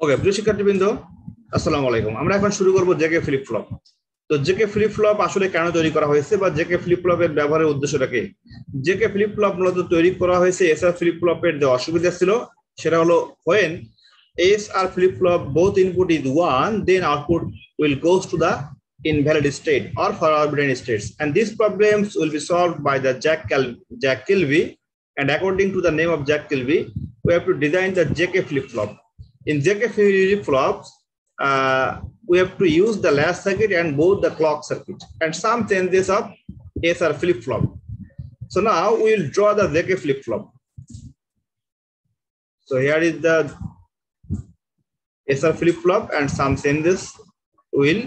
ওকে, প্রিয় শিক্ষার্থীবৃন্দ, আসসালামু আলাইকুম। আমরা এখন শুরু করব জেকে ফ্লিপ ফ্লপ। তো জেকে ফ্লিপ ফ্লপ আসলে কেন তৈরি করা হয়েছে বা জেকে ফ্লিপ ফ্লপের ব্যবহারের উদ্দেশ্যটা কি? জেকে ফ্লিপ ফ্লপ মূলত তৈরি করা হয়েছে এসআর ফ্লিপ ফ্লপের যে অসুবিধা ছিল সেটা হলো when SR flip flop both input is 1, then output will goes to the invalid state or forbidden states, and these problems will be solved by the Jack Kilby. And according to the name of Jack Kilby, we have to design the JK flip flop. In JK flip flops, we have to use the latch circuit and both the clock circuit and some changes of SR flip flop. So now we will draw the JK flip flop. So here is the SR flip flop and some changes will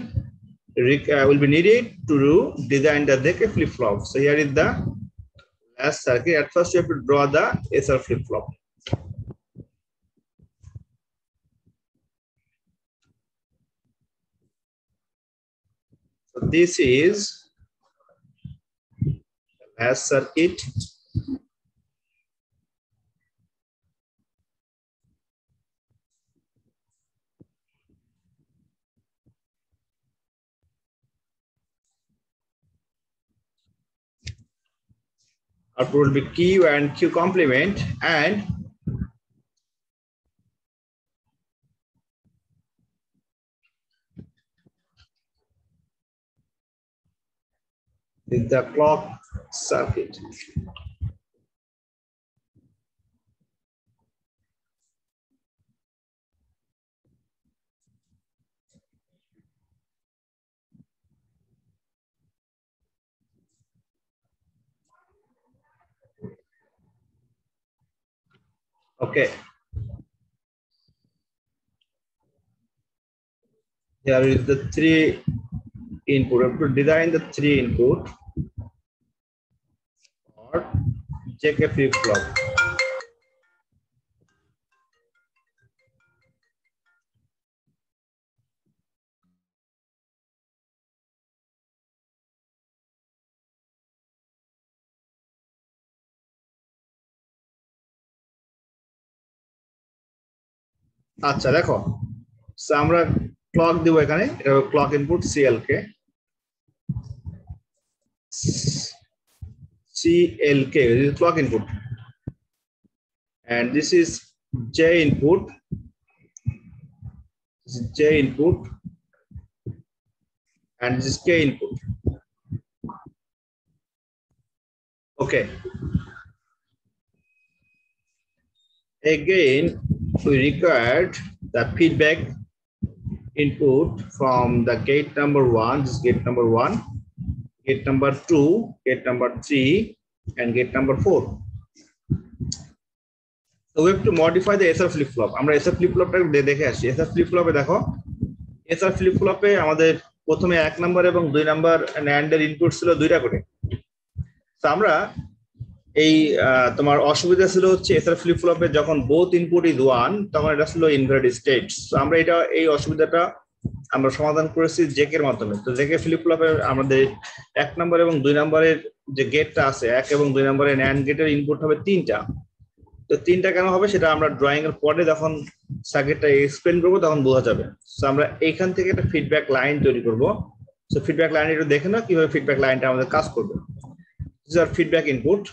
be needed to design the JK flip flop. So here is the latch circuit. At first you have to draw the SR flip flop. So this is the latch circuit. Output will be Q and Q complement, and is the clock circuit. Okay. Here is the 3 input. We have to design the 3 input or JK flip flop. আচ্ছা দেখো, আমরা clock দিব এখানে, এটা clock input CLK this is clock input, and this is J input, this is J input, and this is K input. Okay, again we required the feedback input from the gate number 1, this is gate number 1, gate number 2, gate number 3, and gate number 4. So we have to modify the SR flip flop. আমরা SR flip flop টা দেখে আসি। SR flip flop এ দেখো, SR flip flop এ আমাদের প্রথমে 1 number এবং 2 number NAND এর input ছিল দুইটা করে। তো আমরা এই তোমার অসুবিধা ছিল হচ্ছে SR flip flop এ যখন both input is 1 তখন এটা ছিল invalid states। তো আমরা এই অসুবিধাটা আমরা সমাধান করেছি জেক এর মাধ্যমে। তো জেকে ফ্লিপ ফ্লপে আমাদের 1 নাম্বার এবং 2 নাম্বারের যে গেটটা আছে, 1 এবং 2 নাম্বারের NAND গেটের ইনপুট হবে 3টা। তো 3টা কেন হবে সেটা আমরা ড্রয়িং এর পরে যখন সার্কিটটা এক্সপ্লেইন করব তখন বোঝা যাবে। সো আমরা এইখান থেকে একটা ফিডব্যাক লাইন তৈরি করব। সো ফিডব্যাক লাইন একটু দেখে নাও কিভাবে ফিডব্যাক লাইনটা আমাদের কাজ করবে। This are feedback input.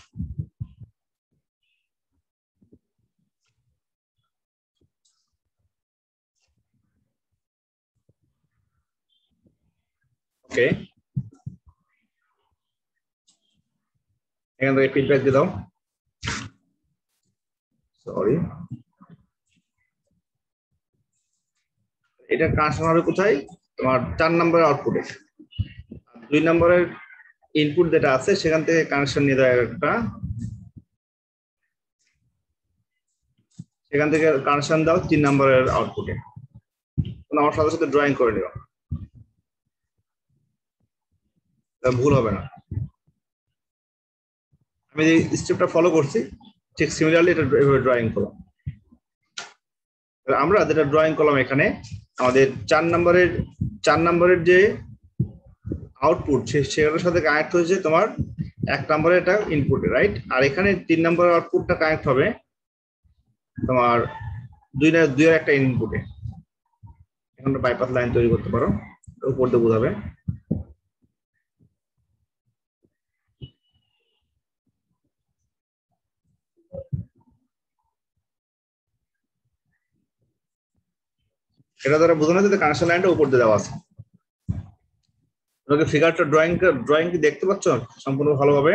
Okay, এখান থেকে ফিডব্যাক দিয়ে দাও। সরি, এটা কানেকশন হবে কোথায়? তোমার 4 নম্বরের আউটপুটে। 2 নম্বরের ইনপুট যেটা আছে সেখান থেকে কানেকশন নিয়ে দেয় একটা, সেখান থেকে কানেকশন দাও 3 নম্বরের আউটপুটে। আমার সাথে সাথে ড্রয়িং করে নিও, ভুল হবে না। আমি যে স্টেপটা ফলো করছি ঠিক সিমিলারলি এটা ড্রয়িং করো। আমরা যেটা ড্রয়িং করলাম এখানে আমাদের 4 নম্বরের যে আউটপুট সেটার সাথে কানেক্ট হয়েছে তোমার 1 নম্বরের এটা ইনপুটে, রাইট? আর এখানে 3 নম্বরের আউটপুটটা কানেক্ট হবে তোমার 2 এর একটা ইনপুটে। এখন বাইপাস লাইন তৈরি করতে পারো, উপর দিয়ে বোঝাবে। এটা দ্বারা বোঝানো যাচ্ছে কানেকশন লাইনটা উপর দিয়ে দেওয়া আছে। তোমাকে ফিগারটা ড্রয়িং কি দেখতে পাচ্ছ সম্পূর্ণ ভালোভাবে?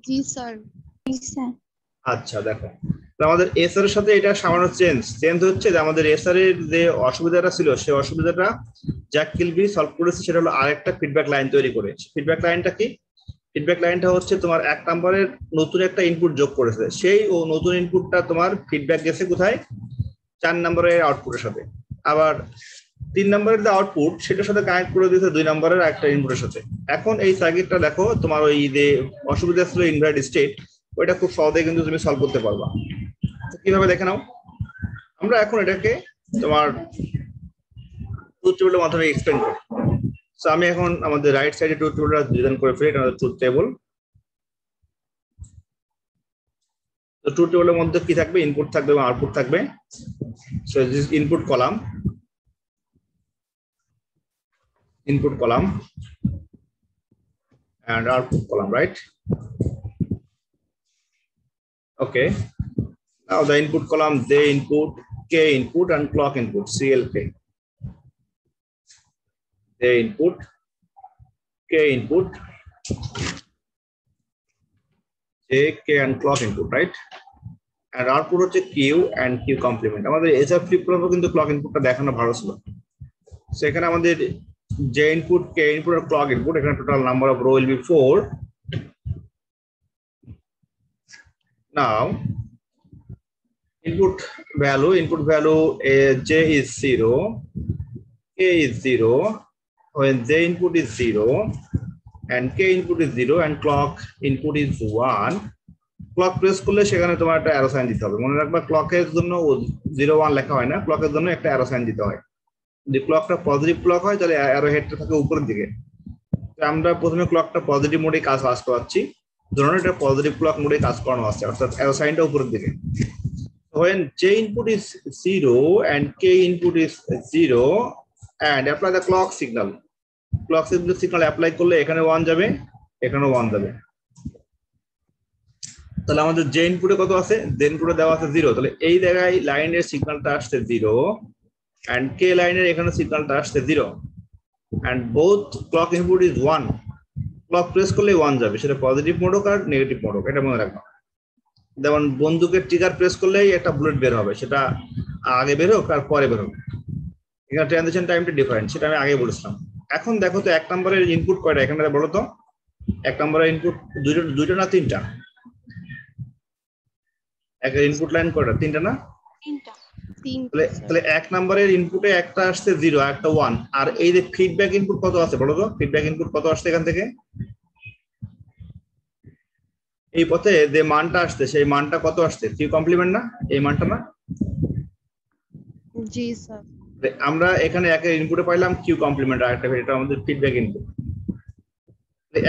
জি স্যার। জি স্যার। আচ্ছা দেখো, আমাদের এসআর এর সাথে এটা সামান্য চেঞ্জ হচ্ছে যে আমাদের এসআর এর যে অসুবিধাটা ছিল সেই অসুবিধাটা জ্যাক কিলবি সলভ করেছে, সেটা হলো আরেকটা ফিডব্যাক লাইন তৈরি করেছে। ফিডব্যাক লাইনটা কি? ফিডব্যাক লাইনটা হচ্ছে তোমার 1 নম্বরের নতুন একটা ইনপুট যোগ করেছে, সেই ও নতুন ইনপুটটা তোমার ফিডব্যাক গেছে কোথায়? 4 নম্বরের আউটপুটের সাথে। আবার 3 নম্বরের যে আউটপুট সেটার সাথে কানেক্ট করে দিয়েছে 2 নম্বরের একটা ইনপুটের সাথে। এখন এই সার্কিটটা দেখো, তোমার ওই যে অসুবিধা ছিল ইনভার্ট স্টেট, ওইটা খুব সহজে কিন্তু তুমি সলভ করতে পারবা। কিভাবে দেখে নাও। আমরা এখন এটাকে তোমার ট্রুথ টেবিলের মাধ্যমে এক্সপ্লেন করি। সো আমি এখন আমাদের রাইট সাইডে ট্রুথ টেবিলটা ডিজাইন করে ফেলি, এটা আমাদের ট্রুথ টেবিল। তো ট্রুথ টেবিলের মধ্যে কি থাকবে? ইনপুট থাকবে এবং আউটপুট থাকবে। So this input column and output column, right? Okay, now the input column, J input, K input and clock input, CLK. J input, K input, J, K and clock input, right? And output হচ্ছে Q and Q complement. আমাদের SR flip ফ্লপে কিন্তু clock ইনপুটটা দেখানো ভালো ছিল। সেখানে আমাদের J input, K input আর clock input, এখানে total number of rho will be 4. Now input value J is 0, K is 0, when J input is 0 and K input is 0 and clock input is 1, clock press করলে সেখানে তোমার একটা arrow sign দিতে হবে। মনে রাখবা ক্লকের জন্য 0 1 লেখা হয় না, ক্লকের জন্য একটা অ্যারো সাইন দিতে হয়। যদি ক্লকটা পজিটিভ ক্লক হয় তাহলে অ্যারো হেডটা থাকে উপরের দিকে। আমরা প্রথমে ক্লকটা পজিটিভ মোডে কাজ করাচ্ছি, ধরুন এটা পজিটিভ ক্লক মোডে কাজ করানো আছে, অর্থাৎ অ্যারো সাইনটা উপরের দিকে। When J input is 0 and K input is 0 and apply the clock signal apply করলে এখানে 1 যাবে, এখানেও 1 যাবে। তাহলে আমাদের J ইনপুটে কত আছে? J ইনপুটে দেওয়া আছে 0, তাহলে এই জায়গায় লাইনের সিগন্যালটা আসছে 0 and K লাইনের এখানে সিগন্যালটা আসছে 0 and both clock input is 1. Clock press করলে 1 যাবে, সেটা পজিটিভ মোড হোক আর নেগেটিভ মোড হোক, এটা মনে রাখবা। যেমন বন্দুকের ট্রিগার প্রেস করলেই একটা বুলেট বের হবে, সেটা আগে বের হোক আর পরে বের হোক, এখানে ট্রানজিশন টাইমটা ডিফারেন্ট, সেটা আমি আগে বলেছিলাম। এখন দেখো তো 1 নম্বরের ইনপুট কয়টা এখানে বলো তো? 1 নম্বরের ইনপুট দুইটা না তিনটা? একটা ইনপুট লাইন কয়টা? তিনটা না? তিনটা। তাহলে 1 নম্বরের ইনপুটে একটা আসছে 0 আর একটা 1, আর এই যে ফিডব্যাক ইনপুট কত আছে বলো তো? ফিডব্যাক ইনপুট কত আসছে এখান থেকে? এই পথে যে মানটা আসছে সেই মানটা কত আসছে? কিউ কমপ্লিমেন্ট না? এই মানটা না? জি স্যার। আমরা এখানে একের ইনপুটে পাইলাম কিউ কমপ্লিমেন্ট, আর একটা এটা আমাদের ফিডব্যাক ইনপুট।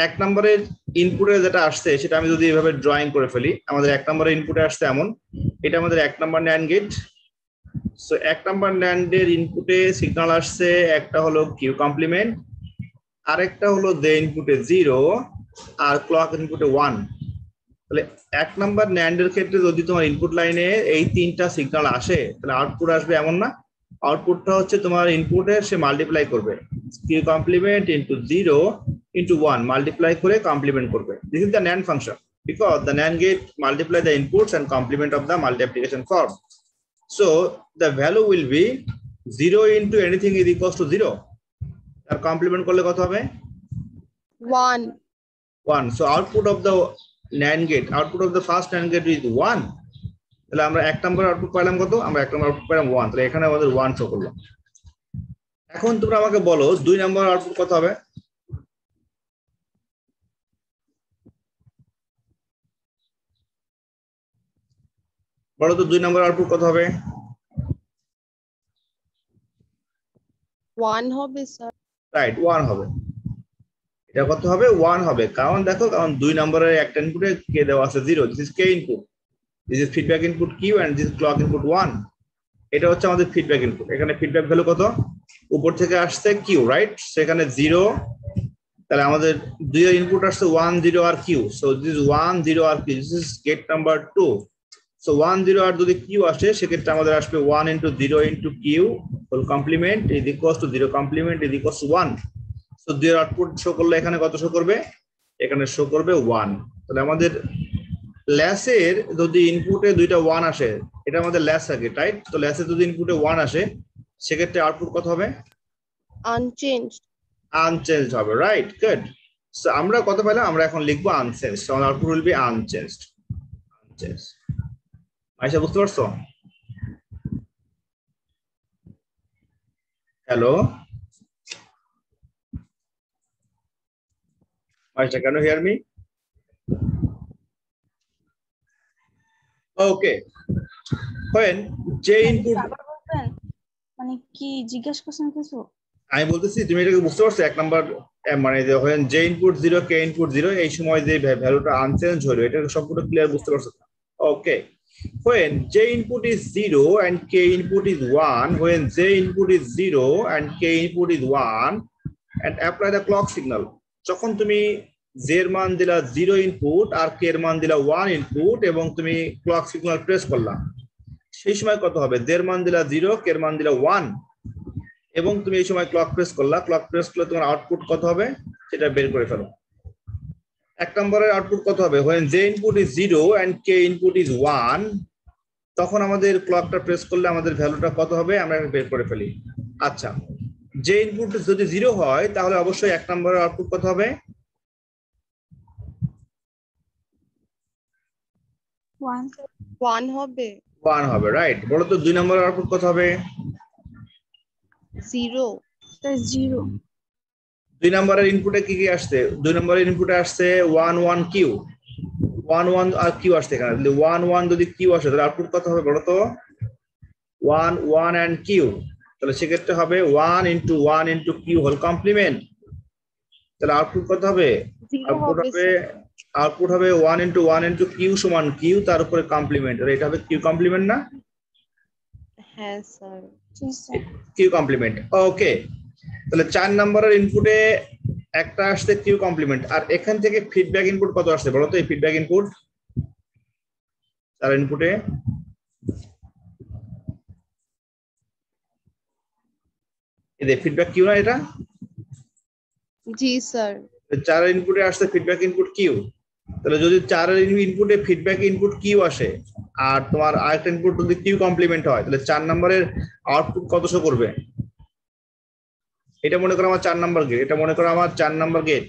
1 নম্বরের ইনপুটে যেটা আসছে সেটা আমি যদি এইভাবে ড্রয়িং করে ফেলি, আমাদের 1 নম্বরের ইনপুটে আসছে এমন, এটা আমাদের 1 নম্বর NAND গেট। সো 1 নম্বর NAND এর ইনপুটে সিগন্যাল আসছে, একটা হলো কিউ কমপ্লিমেন্ট, আরেকটা হলো যে ইনপুটে 0 আর ক্লক ইনপুটে 1। তাহলে 1 নম্বর NAND এর ক্ষেত্রে যদি তোমার ইনপুট লাইনে এই তিনটা সিগন্যাল আসে তাহলে আউটপুট আসবে এমন না? আউটপুটটা হচ্ছে তোমার ইনপুটে সে মাল্টিপ্লাই করবে, Q complement into 0 into 1 multiply করে complement করবে। This is the NAND function because the NAND gate multiply the inputs and complement of the multiplication form. So the value will be 0 into anything is equals to 0. আর complement করলে কত হবে? 1. So output of the NAND gate, output of the first NAND gate is 1. তাহলে আমরা 1 নম্বর output পেলাম কত? আমরা 1 নম্বর output পেলাম 1, তাহলে এখানে আমাদের 1 শো করলো। এখন তোমরা আমাকে বলো 2 নম্বর আউটপুট কত হবে? বলো তো 2 নম্বর আউটপুট কত হবে? 1 হবে স্যার। রাইট, 1 হবে। এটা কত হবে? 1 হবে। কারণ দেখো, কারণ 2 নম্বরের একটা ইনপুটে কে দেওয়া আছে 0, this is K input, this is feedback input Q and this clock input 1। এটা হচ্ছে আমাদের ফিডব্যাক ইনপুট। এখানে ফিডব্যাক ভ্যালু কত, উপর থেকে আসছে কিউ, রাইট? সেখানে 0, তাহলে আমাদের দুইয়ের ইনপুট আসছে 1 0 আর কিউ। সো দিস 1 0 আর Q, this is gate number 2। So 1 0 আর যদি কিউ আসে সেক্ষেত্রে আমাদের আসবে 1 × 0 × Q whole complement is equals to 0 complement is equals to 1। So দুইয়ের আউটপুট শো করলে এখানে কত শো করবে, এখানে শো করবে 1। তাহলে আমাদের ল্যাসের যদি ইনপুটে দুইটা 1 আসে, এটা আমাদের ল্যাস থাকে, রাইট? তো ল্যাসের যদি ইনপুটে 1 আসে সেক্ষেত্রে আউটপুট কত হবে, Unchanged. আনচেঞ্জ হবে, রাইট? গুড। সো আমরা কত পেলাম, আমরা এখন লিখবো আনচেঞ্জ। সো আমাদের output will be unchanged. Unchanged. Ayesha বুঝতে পারছো? Hello Ayesha, can you hear me? Okay. when j input, মানে কি জিজ্ঞেস করছেন কিছু? আমি বলতেছি তুমি এটাকে বুঝতে পারছো? এক নাম্বার মানে যে when j input 0 k input 0 এই সময় যে ভ্যালুটা আনচেঞ্জ হলো, এটা সম্পূর্ণ ক্লিয়ার বুঝতে পারছো? ওকে। when j input is 0 and k input is 1, when j input is 0 and k input is 1 and apply the clock signal, যখন তুমি j এর মান দিলা 0 ইনপুট আর k এর মান দিলা 1 ইনপুট এবং তুমি ক্লক সিগন্যাল প্রেস করলা, সেই সময় কত হবে, j এর মান দিলা 0, k এর মান দিলা 1 এবং তুমি এই সময় ক্লক প্রেস করলা, ক্লক প্রেস করলে তোমার আউটপুট কত হবে সেটা বের করে ফেলো। এক নম্বরের আউটপুট কত হবে, when j input is 0 and k input is 1, তখন আমাদের ক্লকটা প্রেস করলে আমাদের ভ্যালুটা কত হবে আমরা বের করে ফেলি। আচ্ছা, j ইনপুট যদি 0 হয় তাহলে অবশ্যই এক নম্বরের আউটপুট কত হবে, 1 হবে। 1 হবে, রাইট? বলো তো দুই নম্বরের আউটপুট কত হবে? 0। 0। দুই নম্বরের ইনপুটে কি কি আসছে, দুই নম্বরের ইনপুটে আসছে 1 1 কিউ, 1 1 আর কিউ আসছে। এখানে যদি 1 1 যদি কিউ আসে তাহলে আউটপুট কত হবে বলো তো, 1 1 and কিউ। তাহলে সেক্ষেত্রে হবে 1 × 1 × কিউ হোল কমপ্লিমেন্ট। তাহলে আউটপুট কত হবে, আউটপুট হবে 1 × 1 × কিউ সমান কিউ তার উপরে কমপ্লিমেন্ট। আর এটা হবে কিউ কমপ্লিমেন্ট না? হ্যাঁ স্যার। Q complement. ওকে। তাহলে 4 নম্বরের ইনপুটে একটা আসছে কিউ কমপ্লিমেন্ট, আর এখান থেকে ফিডব্যাক ইনপুট কত আসছে বলো তো? এই ফিডব্যাক ইনপুট 4 ইনপুটে এই ফিডব্যাক কিউ না এটা? জি স্যার। 4 ইনপুটে আসছে ফিডব্যাক ইনপুট কিউ। তাহলে যদি 4 ইনপুটে ফিডব্যাক ইনপুট কিউ আসে আর তোমার আরেকটা ইনপুট যদি কিউ কমপ্লিমেন্ট হয় তাহলে 4 নম্বরের আউটপুট কত শো করবে? এটা মনে করো আমার 4 নাম্বার গেট, এটা মনে করো আমার 4 নাম্বার গেট।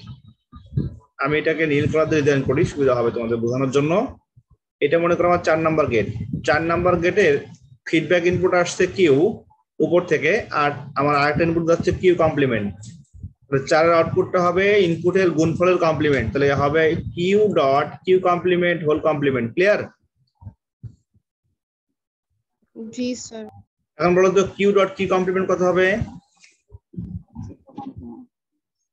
আমি এটাকে নীল কালার দিয়ে ডিজাইন করি, সুবিধা হবে তোমাদের বোঝানোর জন্য। এটা মনে করো আমার 4 নাম্বার গেট। 4 নাম্বার গেটের ফিডব্যাক ইনপুট আসছে কিউ উপর থেকে, আর আমার আরেকটা ইনপুট যাচ্ছে কিউ কমপ্লিমেন্ট। তাহলে 4 এর আউটপুটটা হবে ইনপুটের গুণফলের কমপ্লিমেন্ট, তাহলে হবে Q dot Q complement whole complement. Clear? জি স্যার। এখন বলো তো কিউ ডট কিউ কমপ্লিমেন্ট কত হবে?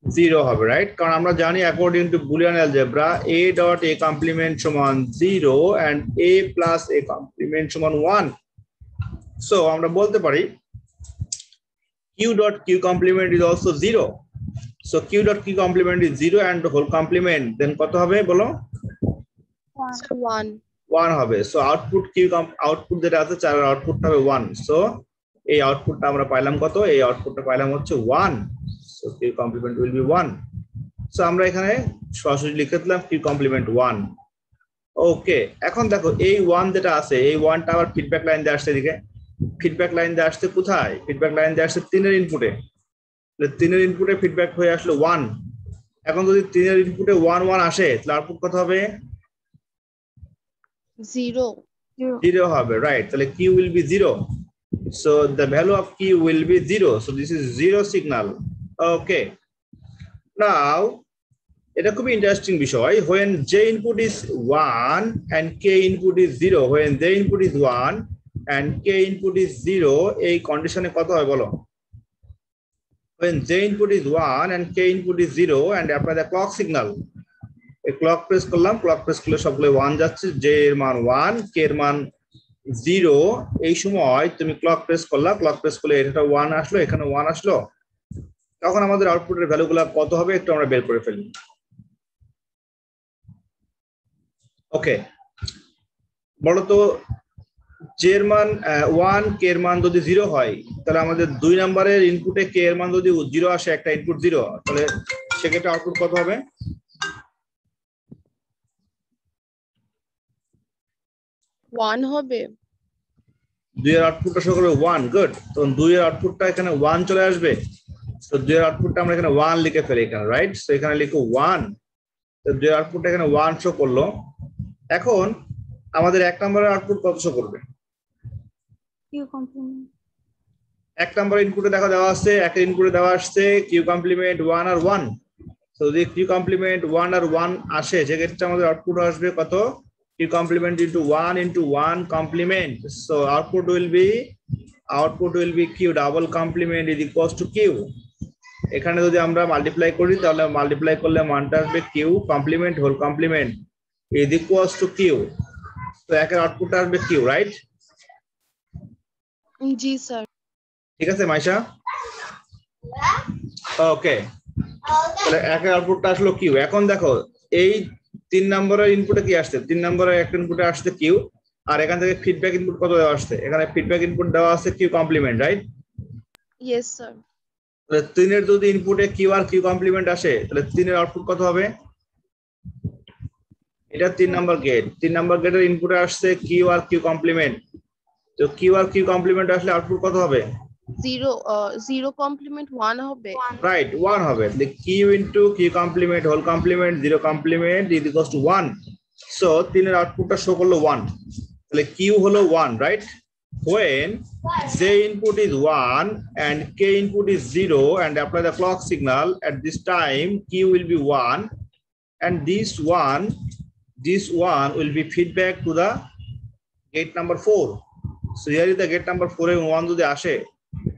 0 হবে, রাইট? কারণ আমরা জানি according to Boolean algebra a dot a complement সমান 0 and a plus a complement সমান 1। সো আমরা বলতে পারি q dot q complement is also 0। So q dot q complement is 0 and whole complement, then কত হবে বলো? 1। 1 হবে। সো আউটপুট কিউ আউটপুট যেটা আছে 4 এর আউটপুটটা হবে 1। সো এই আউটপুটটা আমরা পাইলাম কত? এই আউটপুটটা পাইলাম হচ্ছে 1। So Q complement will be 1। So আমরা এখানে সরাসরি লিখে দিলাম কিউ কমপ্লিমেন্ট 1। ওকে। এখন দেখো এই 1 যেটা আছে এই 1টা আবার ফিডব্যাক লাইন দিয়ে আসছে এদিকে। ফিডব্যাক লাইন দিয়ে আসছে কোথায়? ফিডব্যাক লাইন দিয়ে আসছে 3 এর ইনপুটে। তাহলে 3 এর ইনপুটে ফিডব্যাক হয়ে আসলো 1। এখন যদি 3 এর ইনপুটে 1 1 আসে তাহলে আউটপুট কত হবে? 0। 0 হবে, রাইট? তাহলে q will be 0. So the value of q will be 0. So this is 0 signal. Okay. Now এটা খুবই ইন্টারেস্টিং বিষয়। when j input is 1 and k input is 0, when j input is 1 and k input is 0, এই কন্ডিশনে কত হয় বলো? when j input is 1 and k input is 0 and apply the clock signal, এই clock press করলাম, clock press করলে সবগুলো 1 যাচ্ছে, j এর মান 1, k এর মান 0 এই সময় তুমি ক্লক প্রেস করলা, ক্লক প্রেস করলে এটা 1 আসলো, এখানে 1 আসলো, তখন আমাদের আউটপুটের ভ্যালুগুলো কত হবে একটু আমরা বের করে ফেলি। ওকে, বলো তো j এর মান 1, k এর মান যদি 0 হয় তাহলে আমাদের 2 নম্বরের ইনপুটে k এর মান যদি 0 আসে, একটা ইনপুট 0, তাহলে সেক্ষেত্রে আউটপুট কত হবে? 1 হবে। 2 এর আউটপুটটা শো করবে 1, গুড। তো 2 এর আউটপুটটা এখানে 1 চলে আসবে, তো 2 এর আউটপুটটা আমরা এখানে 1 লিখে ফেলি এখানে, রাইট? সো এখানে লিখো 1, তো 2 এর আউটপুটটা এখানে 1 শো করলো। এখন আমাদের 1 নম্বরের আউটপুট কত শো করবে? Q complement. 1 নম্বর ইনপুটে দেখা দেওয়া আছে, এক ইনপুটে দেওয়া আসছে কিউ কমপ্লিমেন্ট 1 আর 1। তো যদি কিউ কমপ্লিমেন্ট 1 আর 1 আসে, সেক্ষেত্রে আমাদের আউটপুট আসবে কত? Q complement into 1 complement. So output will be Q double complement is equals to Q. এখানে যদি আমরা মাল্টিপ্লাই করি তাহলে মাল্টিপ্লাই করলে মানটা আসবে Q complement whole complement is equals to Q. তো একের আউটপুটটা আসবে কিউ, রাইট? জি স্যার। ঠিক আছে মাইশা? ওকে, তাহলে একের আউটপুটটা আসলো কিউ। এখন দেখো এই 3 নম্বরের ইনপুটে কি আসছে? 3 নম্বরের একটা ইনপুটে আসছে কিউ, আর এখান থেকে ফিডব্যাক ইনপুট কত দেওয়া আসছে? এখানে ফিডব্যাক ইনপুট দেওয়া আছে Q complement, right? Yes sir. তাহলে 3 এর যদি ইনপুটে কিউ আর কিউ কমপ্লিমেন্ট আসে, তাহলে 3 এর আউটপুট কত হবে? এটা 3 নম্বর গেট, 3 নম্বর গেটের ইনপুটে আসছে কিউ আর কিউ কমপ্লিমেন্ট। তো কিউ আর কিউ কমপ্লিমেন্ট আসলে আউটপুট কত হবে? 0 কমপ্লিমেন্ট 1 হবে। রাইট, 1 হবে। the q into q complement whole complement 0 complement is equals to 1. so 3 এর আউটপুটটা শো করলো 1, তাহলে q হলো 1, right? when j input is 1 and k input is 0 and apply the clock signal, at this time q will be 1 and this one will be feedback to the gate number 4. so here is the gate number 4 এবং 1 যদি আসে,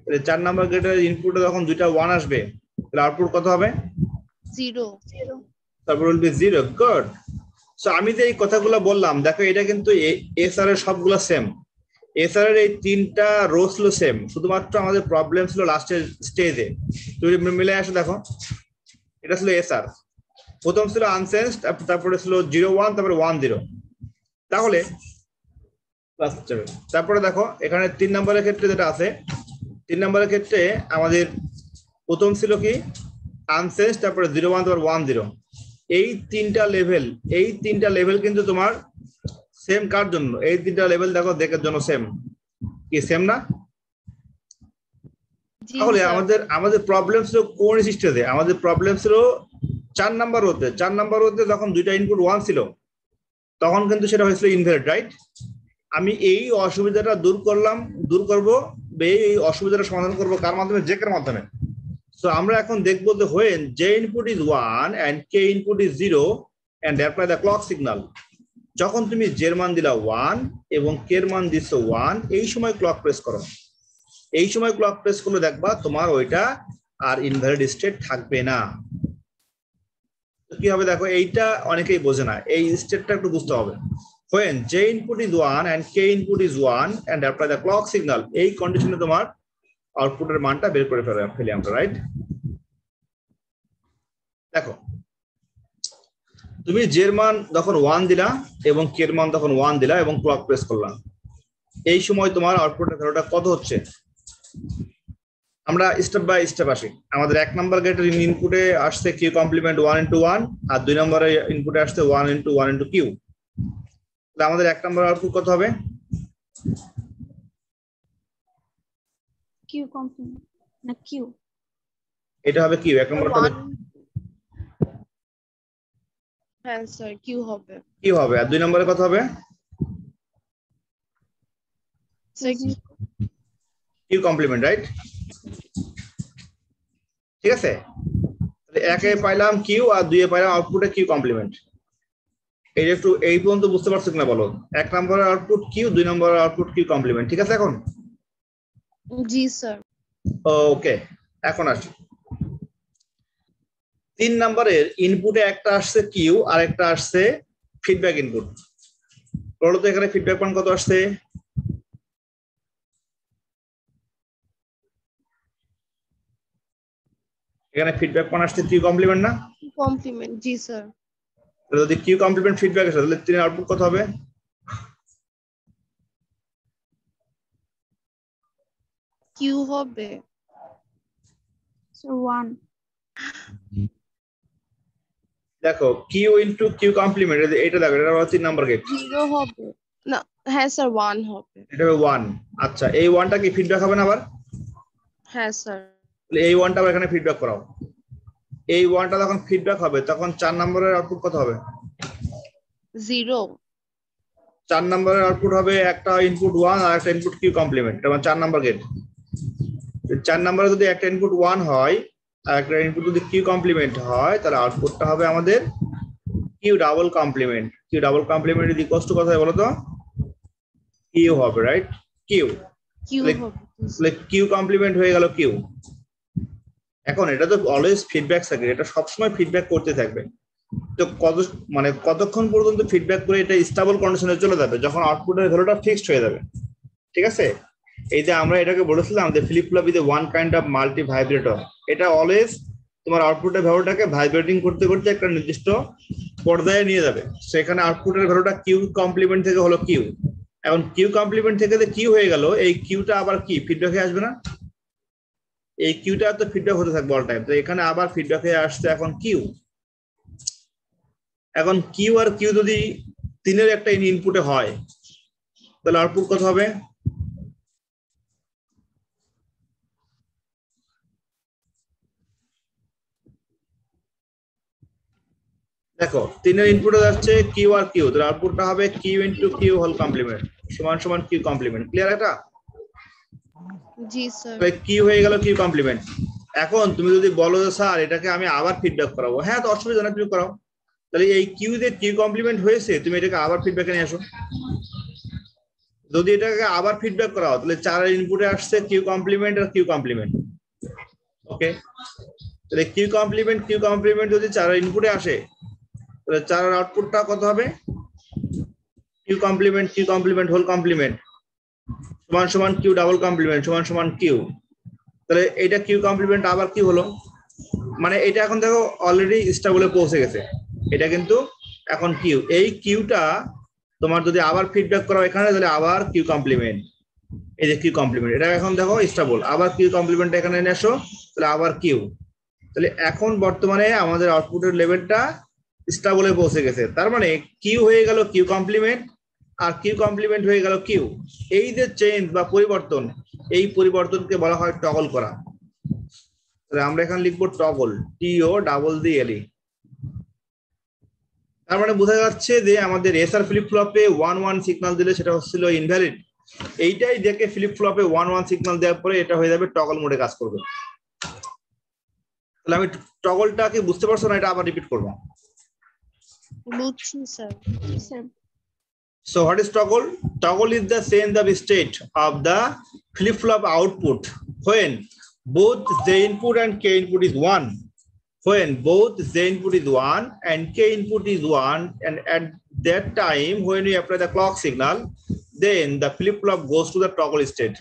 তাহলে 4 number গেটের ইনপুটে যখন দুইটা 1 আসবে, তাহলে output কত হবে? 0। তারপর উইল বি 0, গুড। সো আমি যে এই কথাগুলো বললাম, দেখো এটা কিন্তু এসআর এর সবগুলো সেম। এসআর এর এই 3টা রো ছিল সেম, শুধুমাত্র আমাদের প্রবলেম ছিল লাস্টের স্টেজে। তুমি মিলে আসো, দেখো এটা ছিল এসআর, প্রথম ছিল আনসেন্সড, তারপরে ছিল 0 1, তারপরে 1 0। তাহলে তারপরে দেখো এখানে 3 নম্বরের ক্ষেত্রে যেটা আছে, 3 নম্বরের ক্ষেত্রে আমাদের প্রথম ছিল কি আনসেন্স, তারপরে 0 1, তারপর 1 0। এই 3টা লেভেল কিন্তু তোমার সেম। কার জন্য? এই 3টা লেভেল দেখো দেখের জন্য সেম, কি সেম না? তাহলে আমাদের প্রবলেম ছিল কোন স্টেজে? আমাদের প্রবলেম ছিল 4 নাম্বার হতে। 4 নাম্বার হতে যখন দুইটা ইনপুট 1 ছিল, তখন কিন্তু সেটা হয়েছিল ইনভ্যালিড, রাইট? আমি এই অসুবিধাটা দূর করব, এই অসুবিধাটা সমাধান করব কার মাধ্যমে? জেকের মাধ্যমে। সো আমরা এখন দেখবো যে when j input is 1 and k input is 0 and apply the clock signal, যখন তুমি j এর মান দিলা 1 এবং k এর মান দিছো 1, এই সময় ক্লক প্রেস করো। এই সময় ক্লক প্রেস করলে দেখবা তোমার ওইটা আর ইনভ্যালিড স্টেট থাকবে না। কি হবে দেখো, এইটা অনেকেই বোঝে না, এই স্টেটটা একটু বুঝতে হবে। when j input is 1 and k input is 1 and apply the clock signal, এই কন্ডিশনে তোমার আউটপুটের মানটা বের করে ফেলি আমরা, রাইট? দেখো তুমি j এর মান যখন 1 দিলা এবং k এর মান তখন 1 দিলা এবং ক্লক প্রেস করলাম, এই সময় তোমার আউটপুটের ভ্যালুটা কত হচ্ছে? আমরা স্টেপ বাই স্টেপ আসি। আমাদের 1 নাম্বার গেটের ইনপুটে আসছে q কমপ্লিমেন্ট 1 into 1 আর 2 নম্বরের ইনপুটে আসছে 1 into 1 into q। তাহলে আমাদের 1 নাম্বার আউটপুট কত হবে? কিউ কমপ্লিমেন্ট না কিউ, এটা হবে কিউ। 1 নম্বর হবে হ্যাঁ স্যার, কিউ হবে। কি হবে? আর 2 নম্বরে কত হবে? Q complement, right? ঠিক আছে, তাহলে 1 এ পাইলাম কিউ আর 2 এ পাইলাম আউটপুটে কিউ কমপ্লিমেন্ট। এই একটু এই পর্যন্ত বুঝতে পারছো কিনা বলো? 1 নম্বরের আউটপুট কিউ, 2 নম্বরের আউটপুট কিউ কমপ্লিমেন্ট। ঠিক আছে এখন? জি স্যার। ওকে, এখন আসি 3 নম্বরের ইনপুটে একটা আসছে কিউ আর একটা আসছে ফিডব্যাক ইনপুট। বলো তো এখানে ফিডব্যাক মান কত আসছে? এখানে ফিডব্যাক মান আসছে কিউ কমপ্লিমেন্ট না? কমপ্লিমেন্ট, জি স্যার। যদি কিউ কমপ্লিমেন্ট ফিডব্যাক আসে তাহলে 3 এর আউটপুট কত হবে? কিউ হবে So 1. দেখো কিউ ইনটু কিউ কমপ্লিমেন্ট, এটা দেখো, এটা হচ্ছে 3 নাম্বার গেট, 0 হবে না। হ্যাঁ স্যার 1 হবে। এটা হবে 1। আচ্ছা এই 1টা কি ফিডব্যাক হবে না আবার? হ্যাঁ স্যার। তাহলে এই 1টা আবার এখানে ফিডব্যাক করাও। এই 1টা যখন ফিডব্যাক হবে তখন 4 নম্বরের আউটপুট কত হবে? 0। 4 নম্বরের আউটপুট হবে একটা ইনপুট 1 আর একটা ইনপুট কিউ কমপ্লিমেন্ট, মানে 4 নাম্বার গেট। 4 নম্বরে যদি একটা ইনপুট 1 হয় আর একটা ইনপুট যদি কিউ কমপ্লিমেন্ট হয় তাহলে আউটপুটটা হবে আমাদের Q double complement. Q double complement is equals to কত হয় বলো তো? কিউ হবে, রাইট? কিউ কিউ Like- হবে। তাহলে কিউ কমপ্লিমেন্ট হয়ে গেল কিউ। এখন এটা তো অলওয়েজ ফিডব্যাক সার্কিট, এটা সবসময় ফিডব্যাক করতে থাকবে। তো কতক্ষণ পর্যন্ত ফিডব্যাক করে এটা স্টেবল কন্ডিশনে চলে যাবে? যখন আউটপুটের ভ্যালুটা ফিক্সড হয়ে যাবে, ঠিক আছে? এই যে আমরা এটাকে বলেছিলাম যে flip flop is one kind of multi vibrator. এটা অলওয়েজ তোমার আউটপুটের ভ্যালুটাকে ভাইব্রেটিং করতে করতে একটা নির্দিষ্ট পর্যায়ে নিয়ে যাবে। সেখানে আউটপুটের ভ্যালুটা কিউ কমপ্লিমেন্ট থেকে হলো কিউ। এখন কিউ কমপ্লিমেন্ট থেকে যে কিউ হয়ে গেল, এই কিউটা আবার কি ফিডব্যাকে আসবে না? এই কিউটা তো ফিডব্যাক হতে থাকবে অল টাইম। তো এখানে আবার ফিডব্যাকে আসছে এখন কিউ। এখন কিউ আর কিউ যদি 3-এর একটা ইনপুটে হয় তাহলে আউটপুট কত হবে? দেখো 3-এর ইনপুটে যাচ্ছে কিউ আর কিউ, তাহলে আউটপুটটা হবে Q into Q whole complement সমান সমান কিউ কমপ্লিমেন্ট। ক্লিয়ার এটা? জি স্যার। কিউ হয়ে গেল কিউ কমপ্লিমেন্ট। এখন তুমি যদি বলো যে স্যার এটাকে আমি আবার ফিডব্যাক করাবো, হ্যাঁ তো অসুবিধা না, তুমি করাও। তাহলে এই কিউ যে কিউ কমপ্লিমেন্ট হয়েছে তুমি এটাকে আবার ফিডব্যাকে নিয়ে আসো। যদি এটাকে আবার ফিডব্যাক করাও তাহলে 4-এর ইনপুটে আসছে কিউ কমপ্লিমেন্ট আর কিউ কমপ্লিমেন্ট। ওকে, তাহলে কিউ কমপ্লিমেন্ট যদি 4-এর ইনপুটে আসে তাহলে 4-এর আউটপুটটা কত হবে? কিউ কমপ্লিমেন্ট হোল কমপ্লিমেন্ট সমান সমান কিউ ডাবল কমপ্লিমেন্ট সমান সমান কিউ। তাহলে এটা কিউ কমপ্লিমেন্ট আবার কি হলো, মানে এটা এখন দেখো অলরেডি স্টেবলে পৌঁছে গেছে, এটা কিন্তু এখন কিউ। এই কিউটা তোমার যদি আবার ফিডব্যাক করো এখানে তাহলে আবার কিউ কমপ্লিমেন্ট, এই যে কিউ কমপ্লিমেন্ট, এটা এখন দেখো স্টেবল। আবার কিউ কমপ্লিমেন্ট এখানে এনে আসো তাহলে আবার কিউ। তাহলে এখন বর্তমানে আমাদের আউটপুটের লেভেলটা স্টেবলে পৌঁছে গেছে। তার মানে কিউ হয়ে গেল কিউ কমপ্লিমেন্ট আর কিউ কমপ্লিমেন্ট হয়ে গেল কিউ। এই যে চেঞ্জ বা পরিবর্তন, এই পরিবর্তনকে বলা হয় টগল করা। তাহলে আমরা এখানে লিখবো টগল, টিও ডাবল দি এলই। তার মানে বোঝা যাচ্ছে যে আমাদের এসআর ফ্লিপ ফ্লপে 1-1 সিগন্যাল দিলে সেটা হচ্ছিল ইনভ্যালিড। এইটাই দেখে ফ্লিপ ফ্লপে 1-1 সিগন্যাল দেওয়ার পরে এটা হয়ে যাবে টগল মোডে কাজ করবে। তাহলে আমি টগলটা কি বুঝতে পারছো না? এটা আবার রিপিট করবো। বুঝছি sir. Sir. So what is toggle? Toggle is the change of state of the flip flop output when both the input and k input is 1. When both the input is 1 and k input is 1, and at that time when we apply the clock signal, then the flip flop goes to the toggle state.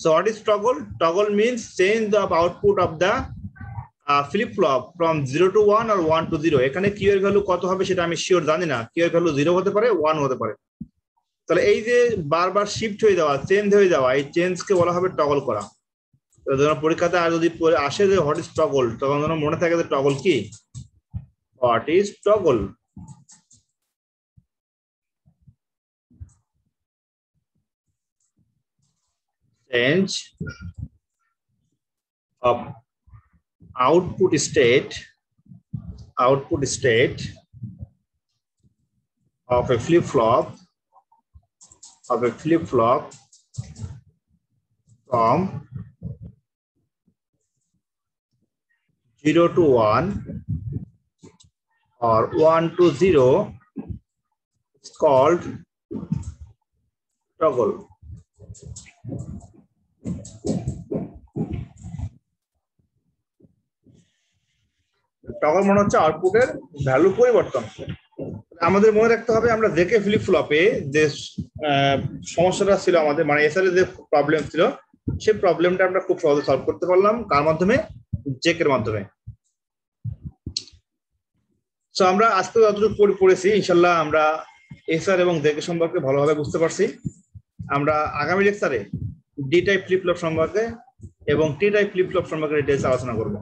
So what is toggle? Toggle means change of output of the flip flop from 0 to 1 or 1 to 0. এখানে q এর value কত হবে সেটা আমি sure জানি না। q এর value 0 হতে পারে, 1 হতে পারে। তাহলে এই যে বারবার শিফট হয়ে যাওয়া, চেঞ্জ হয়ে যাওয়া, এই চেঞ্জকে বলা হবে টগল করা। তো ধরো পরীক্ষাতে আর যদি আসে যে হোয়াট ইজ টগল, তখন যেন মনে থাকে যে টগল কি, what is toggle. Change of output state of a flip flop from 0 to 1 or 1 to 0 is called toggle. Toggle মনে হচ্ছে আউটপুটের ভ্যালু পরিবর্তন। আমাদের মনে রাখতে হবে আমরা দেখে ফ্লিপ ফ্লপে যে সমস্যাটা ছিল আমাদের, মানে এসআর যে প্রবলেম ছিল সেই প্রবলেমটা আমরা খুব সহজে সলভ করতে পারলাম। কার মাধ্যমে? চেকের মাধ্যমে। সো আমরা আজকে যতটুকু পড়েছি ইনশাল্লাহ আমরা এসআর এবং জেকে সম্পর্কে ভালোভাবে বুঝতে পারছি। আমরা আগামী লেকচারে ডি টাইপ ফ্লিপ ফ্লপ সম্পর্কে এবং টি টাইপ ফ্লিপ ফ্লপ সম্পর্কে ডিটেইলস আলোচনা করব।